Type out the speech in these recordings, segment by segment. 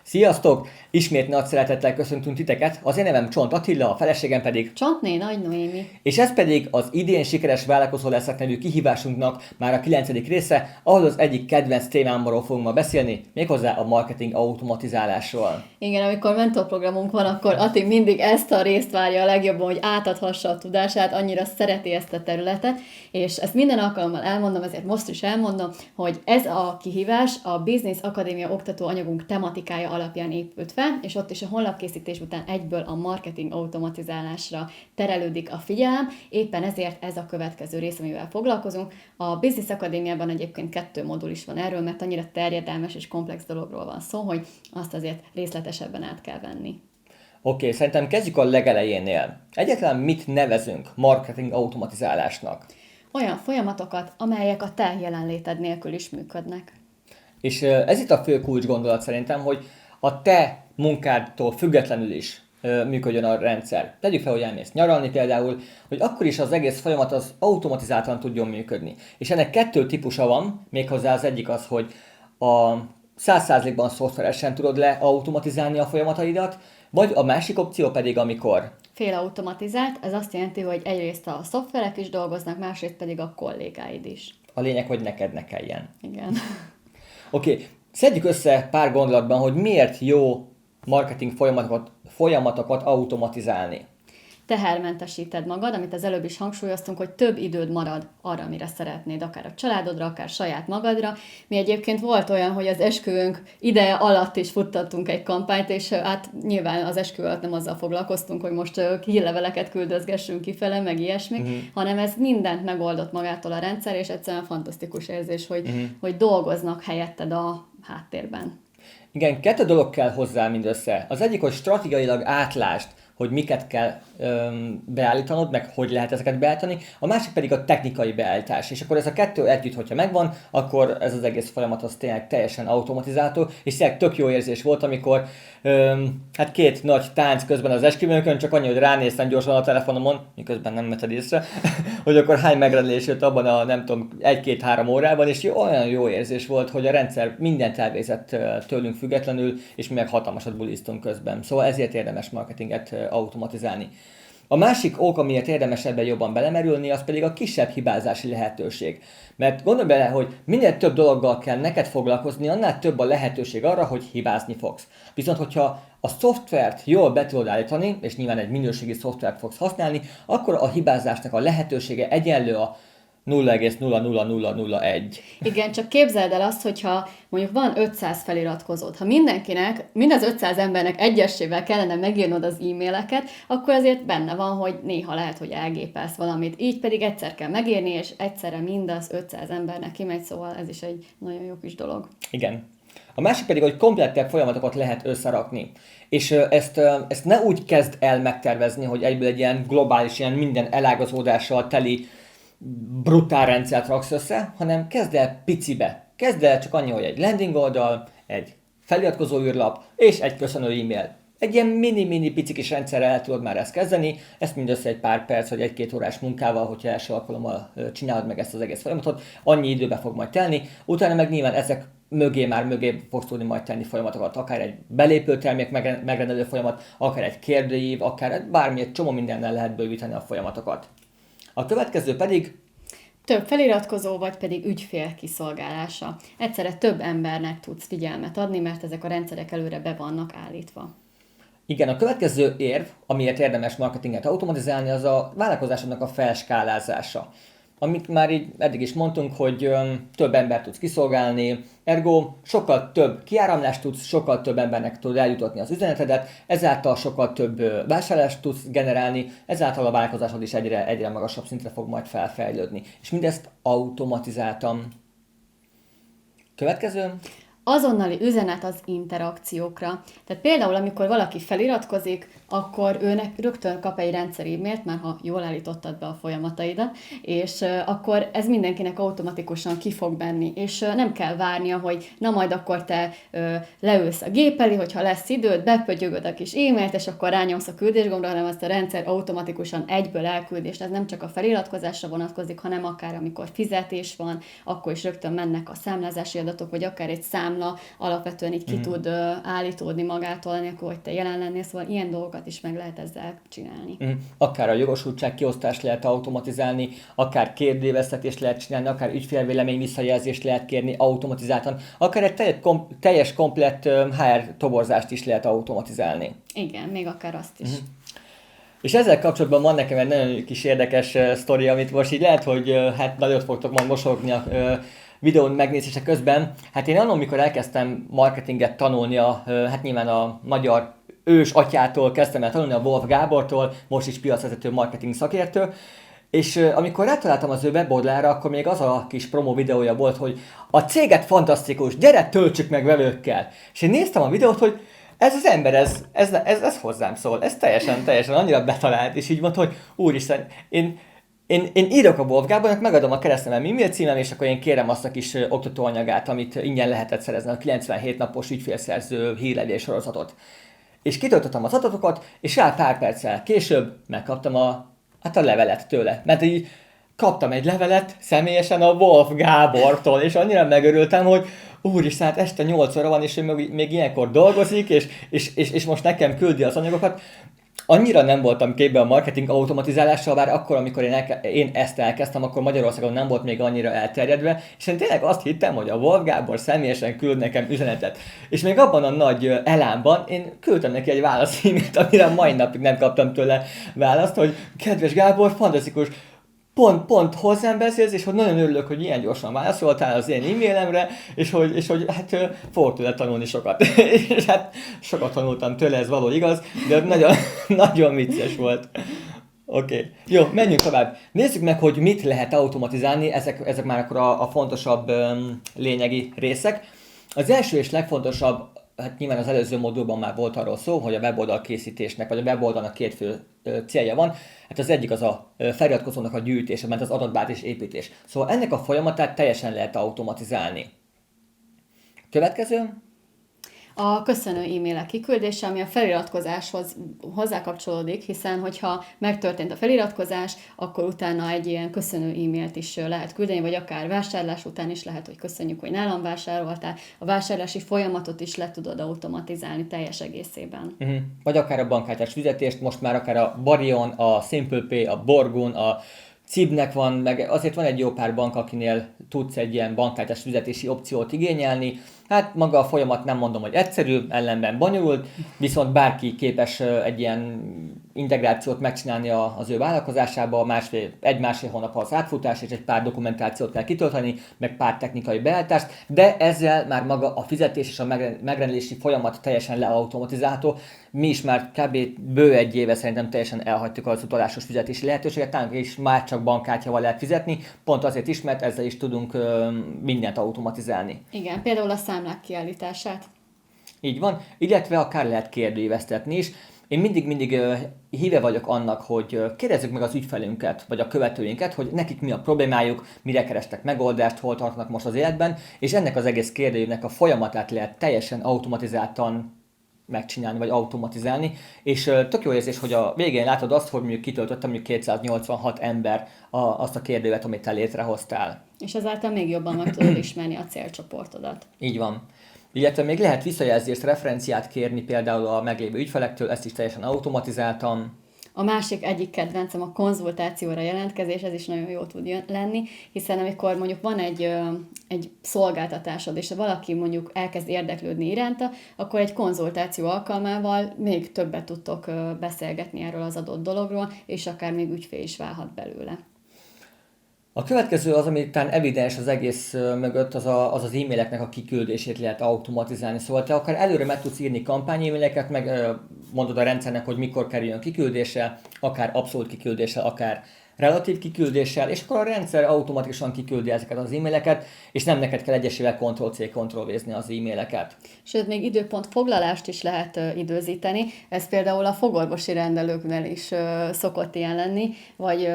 Sziasztok! Ismét nagy szeretettel köszöntünk titeket, az én nevem Csont Attila, a feleségem pedig, Csontné Nagy Noémi. és ez pedig az idén sikeres vállalkozó leszek nevű kihívásunknak már a 9. része, ahol az egyik kedvenc témámról fogunk ma beszélni, méghozzá a marketing automatizálásról. Igen, amikor mentorprogramunk van, akkor Ati mindig ezt a részt várja a legjobban, hogy átadhassa a tudását, annyira szereti ezt a területet, és ezt minden alkalommal elmondom, ezért most is elmondom, hogy ez a kihívás a Business Akadémia oktató anyagunk tematikája alapján épült fel, és ott is a honlapkészítés után egyből a marketing automatizálásra terelődik a figyelem, éppen ezért ez a következő rész, amivel foglalkozunk. A Business Akadémiában egyébként 2 modul is van erről, mert annyira terjedelmes és komplex dologról van szó, hogy azt azért részletesebben át kell venni. Oké, szerintem kezdjük a legelejénél. Egyáltalán mit nevezünk marketing automatizálásnak? Olyan folyamatokat, amelyek a te jelenléted nélkül is működnek. És ez itt a fő kulcs gondolat szerintem, hogy a te munkádtól függetlenül is működjön a rendszer. Tegyük fel, hogy elmész nyaralni például, hogy akkor is az egész folyamat az automatizáltan tudjon működni. És ennek 2 típusa van, méghozzá az egyik az, hogy a 100%-ban szoftveresen tudod leautomatizálni a folyamataidat, vagy a másik opció pedig, amikor Félautomatizált, ez azt jelenti, hogy egyrészt a szoftverek is dolgoznak, másrészt pedig a kollégáid is. a lényeg, hogy neked ne kelljen. Igen. Oké, szedjük össze pár gondolatban, hogy miért jó marketing folyamatokat automatizálni. Tehermentesíted magad, amit az előbb is hangsúlyoztunk, hogy több időd marad arra, amire szeretnéd, akár a családodra, akár saját magadra. Mi egyébként volt olyan, hogy az esküvőnk ideje alatt is futtattunk egy kampányt, és hát nyilván az esküvő alatt nem azzal foglalkoztunk, hogy most hírleveleket küldözgessünk kifele, meg ilyesmi, hanem ez mindent megoldott magától a rendszer, és egyszerűen fantasztikus érzés, hogy dolgoznak helyetted a háttérben. Igen, 2 dolog kell hozzá mindössze. Az egyik, hogy stratégiailag átlásd, hogy miket kell beállítanod, meg hogy lehet ezeket beállítani, a másik pedig a technikai beállítás. És akkor ez a 2 együtt, hogyha megvan, akkor ez az egész folyamat az tényleg teljesen automatizálható, és tényleg tök jó érzés volt, amikor hát 2 nagy tánc közben az esküvőnkön, csak annyi, hogy ránéztem gyorsan a telefonomon, miközben nem vetted észre, hogy akkor hány megrendelés jött abban a nem tudom 1-2-3 órában, és olyan jó érzés volt, hogy a rendszer mindent elvégzett tőlünk függetlenül, és mi meg hatalmasat buliztunk közben. Szóval ezért érdemes marketinget automatizálni. A másik ok, amiért érdemes ebben jobban belemerülni, az pedig a kisebb hibázási lehetőség. Mert gondolj bele, hogy minél több dologgal kell neked foglalkozni, annál több a lehetőség arra, hogy hibázni fogsz. Viszont, hogyha a szoftvert jól be tudod állítani, és nyilván egy minőségi szoftvert fogsz használni, akkor a hibázásnak a lehetősége egyenlő a 0,00001. Igen, csak képzeld el azt, hogyha mondjuk van 500 feliratkozód, ha mindenkinek, mind az 500 embernek egyesével kellene megírnod az e-maileket, akkor azért benne van, hogy néha lehet, hogy elgépelsz valamit. Így pedig egyszer kell megírni, és egyszerre mind az 500 embernek kimegy, szóval ez is egy nagyon jó kis dolog. Igen. A másik pedig, hogy komplettebb folyamatokat lehet összerakni. És ezt ne úgy kezd el megtervezni, hogy egyből egy ilyen globális, ilyen minden elágazódással teli brutál rendszert raksz össze, hanem kezd el picibe. Kezd el csak annyi, hogy egy landing oldal, egy feliratkozó űrlap és egy köszönő e-mail. Egy ilyen mini-mini pici kis rendszerrel el tudod már ezt kezdeni, ezt mindössze egy pár perc vagy 1-2 órás munkával, hogyha első alkalommal csinálod meg ezt az egész folyamatot, annyi időbe fog majd telni, utána meg nyilván ezek mögé fogsz tudni majd tenni folyamatokat, akár egy belépő termék megrendelő folyamat, akár egy kérdőív, akár bármi, egy csomó mindennel lehet bővíteni a folyamatokat. A következő pedig több feliratkozó, vagy pedig ügyfél kiszolgálása. Egyszerre több embernek tudsz figyelmet adni, mert ezek a rendszerek előre be vannak állítva. igen, a következő érv, amiért érdemes marketinget automatizálni, az a vállalkozásodnak a felskálázása. Amit már így eddig is mondtunk, hogy több embert tudsz kiszolgálni, ergo sokkal több kiáramlást tudsz, sokkal több embernek tudod eljutatni az üzenetedet, ezáltal sokkal több vásárlást tudsz generálni, ezáltal a vállalkozásod is egyre magasabb szintre fog majd felfejlődni. És mindezt automatizáltam. Következő. Azonnali üzenet az interakciókra. Tehát például, amikor valaki feliratkozik, akkor őnek rögtön kap egy rendszer e-mailt, már ha jól állítottad be a folyamataidat, és akkor ez mindenkinek automatikusan ki fog menni, és nem kell várnia, hogy na majd akkor te leülsz a gép elé, hogyha lesz időd, bepötyögöd a kis e-mailt, és akkor rányomsz a küldésgombra, hanem azt a rendszer automatikusan egyből elküld, és ez nem csak a feliratkozásra vonatkozik, hanem akár amikor fizetés van, akkor is rögtön mennek a számlázási adatok, vagy akár egy számla számla alapvetően így ki tud állítódni magától, anélkül, hogy te jelen lennél, szóval ilyen dolgokat is meg lehet ezzel csinálni. Akár a jogosultság kiosztást lehet automatizálni, akár kérdőíveztetést lehet csinálni, akár ügyfélvélemény visszajelzést lehet kérni automatizáltan, akár egy teljes komplett HR toborzást is lehet automatizálni. Igen, még akár azt is. És ezzel kapcsolatban van nekem egy nagyon kis érdekes sztori, amit most így lehet, hogy hát nagyot fogtok majd mosolygni a videón megnézése közben. Hát én annak, amikor elkezdtem marketinget tanulni, hát nyilván a magyar ős atyától kezdtem el tanulni, a Wolf Gábortól, most is piacvezető marketing szakértő, és amikor rátaláltam az ő weboldalára, akkor még az a kis promo videója volt, hogy a céget fantasztikus, gyere töltsük meg vevőkkel. És én néztem a videót, hogy ez az ember, ez hozzám szól, ez teljesen annyira betalált, és így mondta, hogy úristen, én írok a Wolf Gábornak, megadom a keresztnevem e-mail címem, és akkor én kérem azt a kis oktatóanyagát, amit ingyen lehetett szerezni, a 97 napos ügyfélszerző hírlevél sorozatot. És kitöltöttem az adatokat, és rá pár perccel később megkaptam a levelet tőle. Mert így kaptam egy levelet személyesen a Wolf Gábortól, és annyira megörültem, hogy úristen, hát este 8 óra van, és ő még ilyenkor dolgozik, és most nekem küldi az anyagokat. Annyira nem voltam képben a marketing automatizálással, bár akkor, amikor én ezt elkezdtem, akkor Magyarországon nem volt még annyira elterjedve, és én tényleg azt hittem, hogy a Wolf Gábor személyesen küld nekem üzenetet. És még abban a nagy elánban én küldtem neki egy válaszímét, amire a mai napig nem kaptam tőle választ, hogy kedves Gábor, fantasztikus, pont hozzám beszélsz, és hogy nagyon örülök, hogy ilyen gyorsan válaszoltál az én e-mailemre, és hogy hát fogok tőle tanulni sokat. És hát sokat tanultam tőle, ez való igaz, de nagyon, nagyon vicces volt. Oké. Jó, menjünk tovább. Nézzük meg, hogy mit lehet automatizálni, ezek már akkor a fontosabb lényegi részek. Az első és legfontosabb, hát nyilván az előző modulban már volt arról szó, hogy a weboldal készítésnek, vagy a weboldalnak két fő célja van. Hát az egyik az a feliratkozónak a gyűjtése, mert az adatbázis építés. Szóval ennek a folyamatát teljesen lehet automatizálni. Következő. A köszönő e-mailek kiküldése, ami a feliratkozáshoz hozzákapcsolódik, hiszen hogyha megtörtént a feliratkozás, akkor utána egy ilyen köszönő e-mailt is lehet küldeni, vagy akár vásárlás után is lehet, hogy köszönjük, hogy nálam vásároltál. A vásárlási folyamatot is le tudod automatizálni teljes egészében. Vagy akár a bankkártyás fizetést, most már akár a Barion, a SimplePay, a Borgun, a Cibnek van, meg azért van egy jó pár bank, akinél tudsz egy ilyen bankkártyás fizetési opciót igényelni. Hát maga a folyamat nem mondom, hogy egyszerű, ellenben bonyolult, viszont bárki képes egy ilyen integrációt megcsinálni az ő vállalkozásába, egy-másfél hónap az átfutás, és egy pár dokumentációt kell kitölteni, meg pár technikai beállítást, de ezzel már maga a fizetés és a megrendelési folyamat teljesen leautomatizálható. Mi is már kb. Bő egy éve szerintem teljesen elhagytuk az utalásos fizetési lehetőséget, talán is már csak bankkártyával lehet fizetni, pont azért is, mert ezzel is tudunk mindent automatizálni. Igen, például a számlák kiállítását. Így van, illetve akár lehet kérdőíveztetni is. Én mindig híve vagyok annak, hogy kérdezzük meg az ügyfelünket, vagy a követőinket, hogy nekik mi a problémájuk, mire kerestek megoldást, hol tartnak most az életben, és ennek az egész kérdőívnek a folyamatát lehet teljesen automatizáltan megcsinálni, vagy automatizálni, és tök jó érzés, hogy a végén látod azt, hogy mondjuk kitöltöttem mondjuk 286 ember azt a kérdővet, amit te létrehoztál. És ezáltal még jobban meg tudod ismerni a célcsoportodat. Így van. Illetve még lehet visszajelzést, referenciát kérni például a meglévő ügyfelektől, ezt is teljesen automatizáltam. A másik egyik kedvencem a konzultációra jelentkezés, ez is nagyon jó tud lenni, hiszen amikor mondjuk van egy szolgáltatásod, és valaki mondjuk elkezd érdeklődni iránta, akkor egy konzultáció alkalmával még többet tudtok beszélgetni erről az adott dologról, és akár még ügyfél is válhat belőle. A következő az, ami talán evidens az egész mögött, az e-maileknek a kiküldését lehet automatizálni. Szóval te akár előre meg tudsz írni kampány-e-maileket, meg mondod a rendszernek, hogy mikor kerüljön kiküldéssel, akár abszolút kiküldéssel, akár relatív kiküldéssel, és akkor a rendszer automatikusan kiküldi ezeket az e-maileket, és nem neked kell egyesével Ctrl-C, Ctrl-V-zni az e-maileket. Sőt, még időpontfoglalást is lehet időzíteni. Ez például a fogorvosi rendelőknél is szokott ilyen lenni, vagy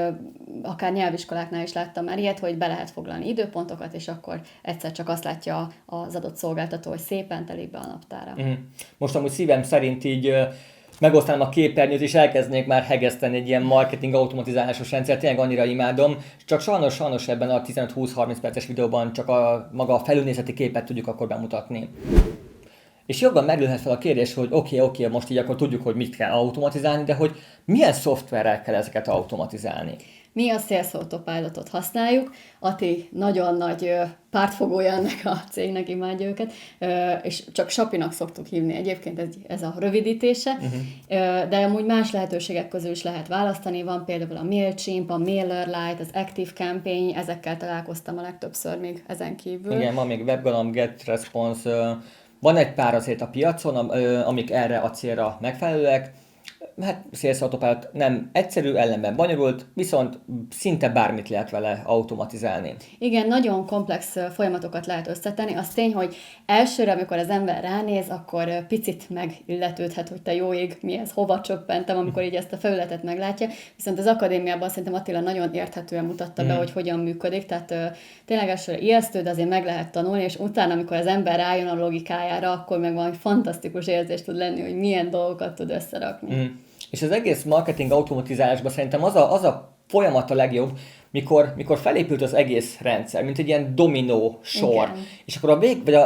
akár nyelviskoláknál is láttam már ilyet, hogy be lehet foglalni időpontokat, és akkor egyszer csak azt látja az adott szolgáltató, hogy szépen telik be a naptára. Most amúgy szívem szerint így megosztanám a képernyőt, és elkezdenék már hegeszteni egy ilyen marketing automatizálásos rendszer, tényleg annyira imádom, csak sajnos ebben a 15-20-30 perces videóban csak maga a felülnézeti képet tudjuk akkor bemutatni. És jobban merülhet fel a kérdés, hogy oké, most így akkor tudjuk, hogy mit kell automatizálni, de hogy milyen szoftverrel kell ezeket automatizálni. Mi a Sales Autopilotot használjuk, Ati nagyon nagy pártfogója ennek a cégnek, imádja őket, és csak Sapinak szoktuk hívni egyébként, ez a rövidítése, de amúgy más lehetőségek közül is lehet választani, van például a MailChimp, a MailerLite, az Active Campaign, ezekkel találkoztam a legtöbbször még ezen kívül. Igen, van még WebGalam, GetResponse, van egy pár azért a piacon, amik erre a célra megfelelőek. Hát Sales Autopilot nem egyszerű, ellenben bonyolult, viszont szinte bármit lehet vele automatizálni. Igen, nagyon komplex folyamatokat lehet összetenni. Az tény, hogy elsőre, amikor az ember ránéz, akkor picit megilletődhet, hogy te jó ég, mihez, hova csöppentem, amikor így ezt a felületet meglátja. Viszont az akadémiában szerintem Attila nagyon érthetően mutatta be, hogy hogyan működik. Tehát tényleg elsőre ijesztő, de azért meg lehet tanulni, és utána, amikor az ember rájön a logikájára, akkor meg valami fantasztikus érzés tud lenni, hogy milyen dolgokat tud összerakni. És az egész marketing automatizálásban szerintem az a folyamat a legjobb, mikor felépült az egész rendszer, mint egy ilyen dominó sor. Igen. És akkor a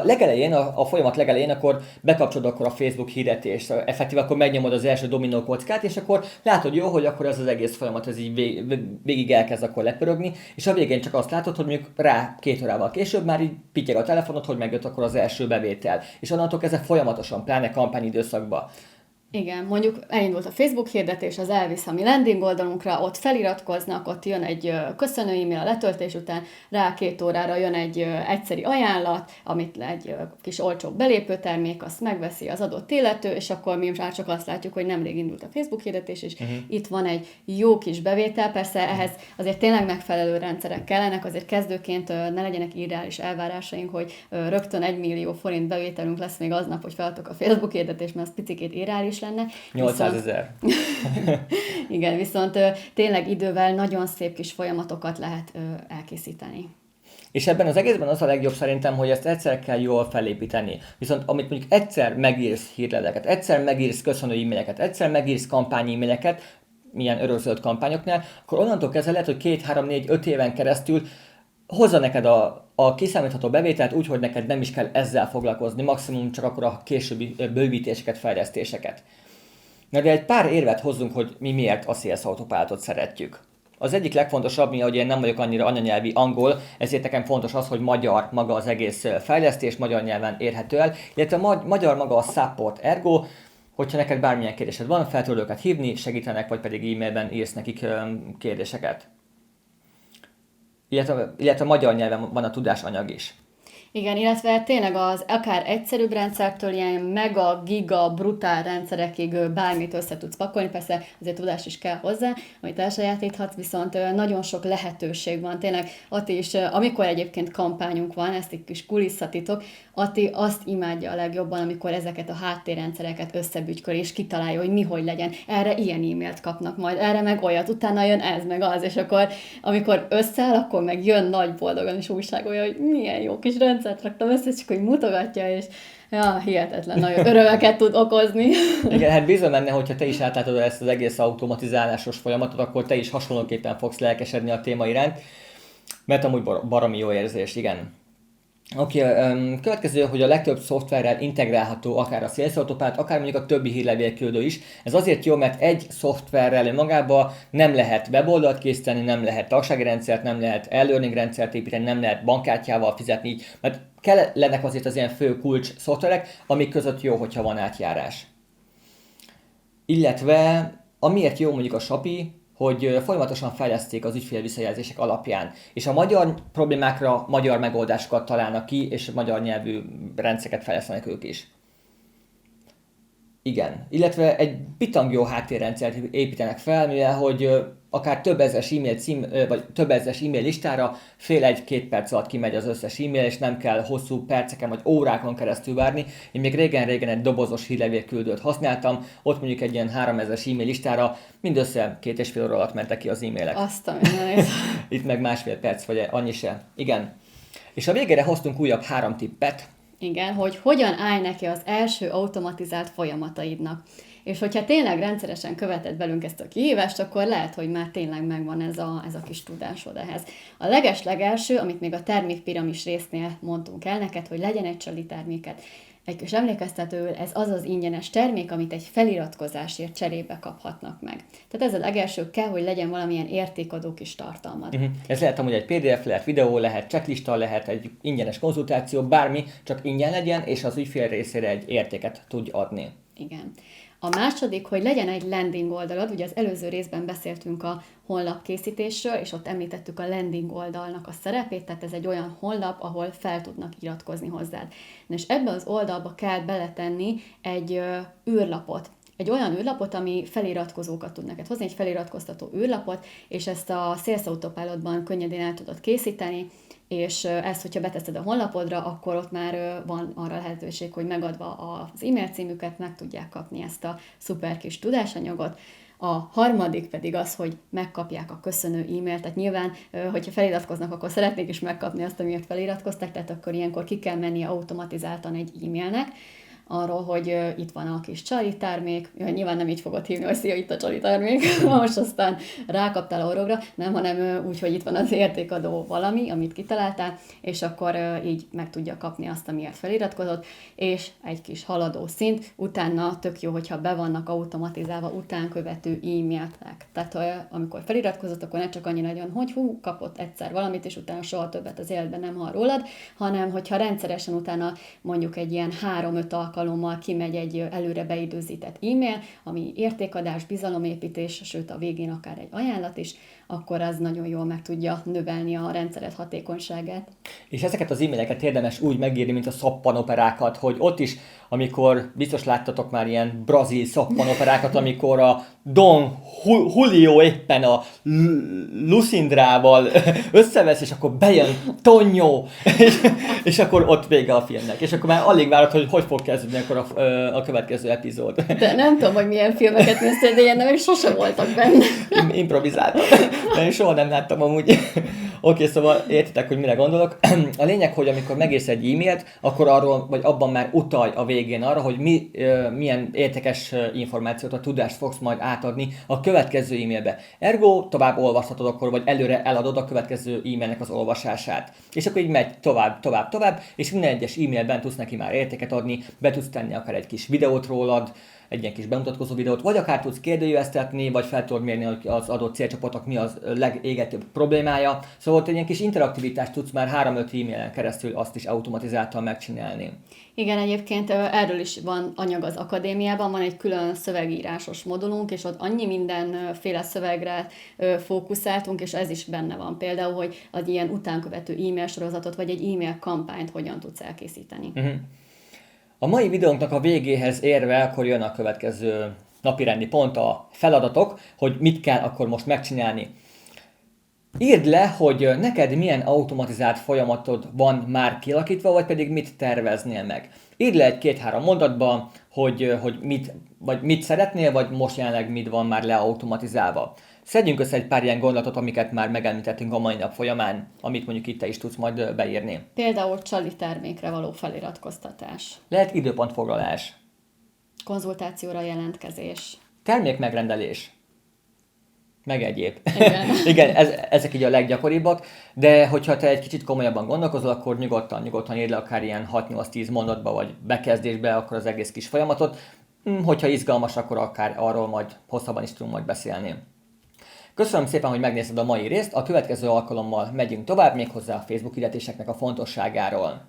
legelején, a folyamat legelején, akkor bekapcsolod akkor a Facebook hirdetést, effektív akkor megnyomod az első dominó kockát, és akkor látod jó, hogy akkor ez az egész folyamat ez így végig elkezd akkor lepörögni, és a végén csak azt látod, hogy mondjuk rá 2 órával később már így pittyeg a telefonod, hogy megjött akkor az első bevétel. És onnantól kezdve folyamatosan, pláne kampányidőszakban. Igen, mondjuk elindult a Facebook hirdetés, az elvisz a mi landing oldalunkra, ott feliratkoznak, ott jön egy köszönő e-mail a letöltés után, rá 2 órára jön egy egyszeri ajánlat, amit egy kis olcsó belépőtermék, azt megveszi az adott illető, és akkor mi már csak azt látjuk, hogy nemrég indult a Facebook hirdetés, és itt van egy jó kis bevétel, persze ehhez azért tényleg megfelelő rendszerek kellenek, azért kezdőként ne legyenek irreális elvárásaink, hogy rögtön 1 millió forint bevételünk lesz még aznap, hogy feladtok a Facebook hirdetést, mert az picikét irreális lenne. 800 000. Igen, viszont tényleg idővel nagyon szép kis folyamatokat lehet elkészíteni. És ebben az egészben az a legjobb szerintem, hogy ezt egyszer kell jól felépíteni. Viszont amit mondjuk egyszer megírsz hírleveket, egyszer megírsz köszönő e-maileket, egyszer megírsz kampány e-maileket, milyen örökzöld kampányoknál, akkor onnantól kezdve lehet, hogy 2, 3, 4, 5 éven keresztül hozza neked a kiszámítható bevételt úgy, hogy neked nem is kell ezzel foglalkozni, maximum csak akkor a későbbi bővítéseket, fejlesztéseket. Na de egy pár érvet hozzunk, hogy mi miért a Sales Autopilotot szeretjük. Az egyik legfontosabb, hogy én nem vagyok annyira anyanyelvi angol, ezért nekem fontos az, hogy magyar maga az egész fejlesztés, magyar nyelven érhető el, illetve magyar maga a support, ergo, hogyha neked bármilyen kérdésed van, fel tudod őket hívni, segítenek, vagy pedig e-mailben írsz nekik kérdéseket. Illetve magyar nyelven van a tudásanyag is. Igen, illetve tényleg az akár egyszerűbb rendszertől ilyen mega, giga, brutál rendszerekig bármit össze tudsz pakolni, persze azért tudás is kell hozzá, amit elsajátíthatsz, viszont nagyon sok lehetőség van. Tényleg Ati is, amikor egyébként kampányunk van, ezt egy kis kulisszatitok, Ati azt imádja a legjobban, amikor ezeket a háttérrendszereket összebügyköl, és kitalálja, hogy mi hogy legyen. Erre ilyen e-mailt kapnak majd, erre meg olyat, utána jön ez meg az, és akkor amikor összeáll, akkor meg jön nagy boldogan és újságolja, hogy milyen jó kis rendszert raktam össze, csak hogy mutogatja, és ja, hihetetlen, nagyon örömeket tud okozni. Igen, hát bízom benne, hogyha te is átlátod ezt az egész automatizálásos folyamatot, akkor te is hasonlóképpen fogsz lelkesedni a téma iránt, mert amúgy baromi jó érzés, igen. Oké, következő, hogy a legtöbb szoftverrel integrálható akár a Sales Autopilot, akár mondjuk a többi hírlevélküldő is. Ez azért jó, mert egy szoftverrel magába nem lehet weboldalt készíteni, nem lehet tagsági rendszert, nem lehet e-learning rendszert építeni, nem lehet bankkártyával fizetni, mert kellenek azért az ilyen fő kulcs szoftverek, amik között jó, hogyha van átjárás. Illetve, amiért jó mondjuk a Shopee, hogy folyamatosan fejleszték az ügyfél visszajelzések alapján, és a magyar problémákra magyar megoldásokat találnak ki, és magyar nyelvű rendszereket fejlesztenek ők is. Igen, illetve egy bitang jó háttérrendszert építenek fel, mivel hogy akár több ezeres e-mail cím, vagy több ezeres e-mail listára fél 1-2 perc alatt kimegy az összes e-mail, és nem kell hosszú perceken vagy órákon keresztül várni. Én még régen egy dobozos hírlevélküldőt használtam, ott mondjuk egy ilyen 3000-es e-mail listára mindössze 2,5 óra alatt mentek ki az e-mailek. Azt a mindenit. Itt meg 1,5 perc, vagy annyi se. Igen. És a végére hoztunk újabb 3 tippet, Igen, hogy hogyan állj neki az első automatizált folyamataidnak. És hogyha tényleg rendszeresen követed velünk ezt a kihívást, akkor lehet, hogy már tényleg megvan ez a kis tudásod ehhez. A leges-legelső, amit még a termékpiramis résznél mondtunk el neked, hogy legyen egy csali terméket. Egy kis emlékeztetőül ez az az ingyenes termék, amit egy feliratkozásért cserébe kaphatnak meg. Tehát ez a legelső, kell, hogy legyen valamilyen értékadó kis tartalmad. Ez lehet amúgy egy PDF, lehet videó, lehet checklista, lehet egy ingyenes konzultáció, bármi, csak ingyen legyen, és az ügyfél részére egy értéket tudj adni. Igen. A második, hogy legyen egy landing oldalad, ugye az előző részben beszéltünk a honlapkészítésről, és ott említettük a landing oldalnak a szerepét, tehát ez egy olyan honlap, ahol fel tudnak iratkozni hozzád. Na és ebbe az oldalba kell beletenni egy űrlapot. Egy olyan űrlapot, ami feliratkozókat tud neked hozni, egy feliratkoztató űrlapot, és ezt a Sales Autopilotban könnyedén el tudod készíteni, és ezt, hogyha beteszed a honlapodra, akkor ott már van arra lehetőség, hogy megadva az e-mail címüket meg tudják kapni ezt a szuper kis tudásanyagot. A harmadik pedig az, hogy megkapják a köszönő e-mailt, tehát nyilván, hogyha feliratkoznak, akkor szeretnék is megkapni azt, amiért feliratkoztak, tehát akkor ilyenkor ki kell mennie automatizáltan egy e-mailnek, arról, hogy itt van a kis csali termék, nyilván nem így fogod hívni, hogy szia, itt a csali termék, most aztán rákaptál a orrogra, nem, hanem úgy, hogy itt van az értékadó valami, amit kitaláltál, és akkor így meg tudja kapni azt, amiért feliratkozott, és egy kis haladó szint, utána tök jó, hogyha be vannak automatizálva utánkövető e-mailek. Tehát amikor feliratkozott, akkor ne csak annyi legyen, hogy kapott egyszer valamit, és utána soha többet az életben nem hall rólad, hanem hogyha rendszeresen utána mondjuk egy ilyen 3-5 alkalommal kimegy egy előre beidőzített e-mail, ami értékadás, bizalomépítés, sőt a végén akár egy ajánlat is, akkor az nagyon jól meg tudja növelni a rendszeret hatékonyságát. És ezeket az e-maileket érdemes úgy megírni, mint a szappanoperákat, hogy ott is, amikor biztos láttatok már ilyen brazil szappanoperákat, amikor a Don Julio éppen a Lucindrával összevesz, és akkor bejön Tonyó, és akkor ott vége a filmnek. És akkor már alig várod, hogy fog kezdődni akkor a következő epizód. De nem tudom, hogy milyen filmeket néztél, de ilyen nem is sose voltak benne. Improvizáltam. De én soha nem láttam amúgy. Oké, szóval értitek, hogy mire gondolok. A lényeg, hogy amikor megírsz egy e-mailt, akkor arról, vagy abban már utalj a végén arra, hogy milyen értékes információt, a tudást fogsz majd átadni a következő e-mailbe. Ergo tovább olvashatod akkor, vagy előre eladod a következő e-mailnek az olvasását. És akkor így megy tovább, és minden egyes e-mailben tudsz neki már értéket adni, be tudsz tenni akár egy kis videót rólad, egy ilyen kis bemutatkozó videót, vagy akár tudsz kérdőjeleztetni, vagy fel tudod mérni, hogy az adott célcsoportnak mi az legégetőbb problémája. Szóval egy ilyen kis interaktivitást tudsz már 3-5 e-mailen keresztül azt is automatizáltan megcsinálni. Igen, egyébként erről is van anyag az akadémiában, van egy külön szövegírásos modulunk, és ott annyi mindenféle szövegre fókuszáltunk, és ez is benne van. Például, hogy egy ilyen utánkövető e-mail sorozatot, vagy egy e-mail kampányt hogyan tudsz elkészíteni. A mai videónknak a végéhez érve, akkor jön a következő napirendi pont, a feladatok, hogy mit kell akkor most megcsinálni. Írd le, hogy neked milyen automatizált folyamatod van már kialakítva, vagy pedig mit terveznél meg. Írd le egy 2-3 mondatba, hogy mit szeretnél, vagy most jelenleg mit van már leautomatizálva. Szedjünk össze egy pár ilyen gondolatot, amiket már megemlítettünk a mai nap folyamán, amit mondjuk itt te is tudsz majd beírni. Például csali termékre való feliratkoztatás. Lehet időpontfoglalás. Konzultációra jelentkezés. Termékmegrendelés. Meg egyéb. Igen. Igen, ezek így a leggyakoribbak, de hogyha te egy kicsit komolyabban gondolkozol, akkor nyugodtan írd le akár ilyen 6-8-10 mondatba, vagy bekezdésbe, akkor az egész kis folyamatot. Hogyha izgalmas, akkor akár arról majd hosszabban is tudunk majd beszélni. Köszönöm szépen, hogy megnézted a mai részt, a következő alkalommal megyünk tovább, méghozzá a Facebook hirdetéseknek a fontosságáról.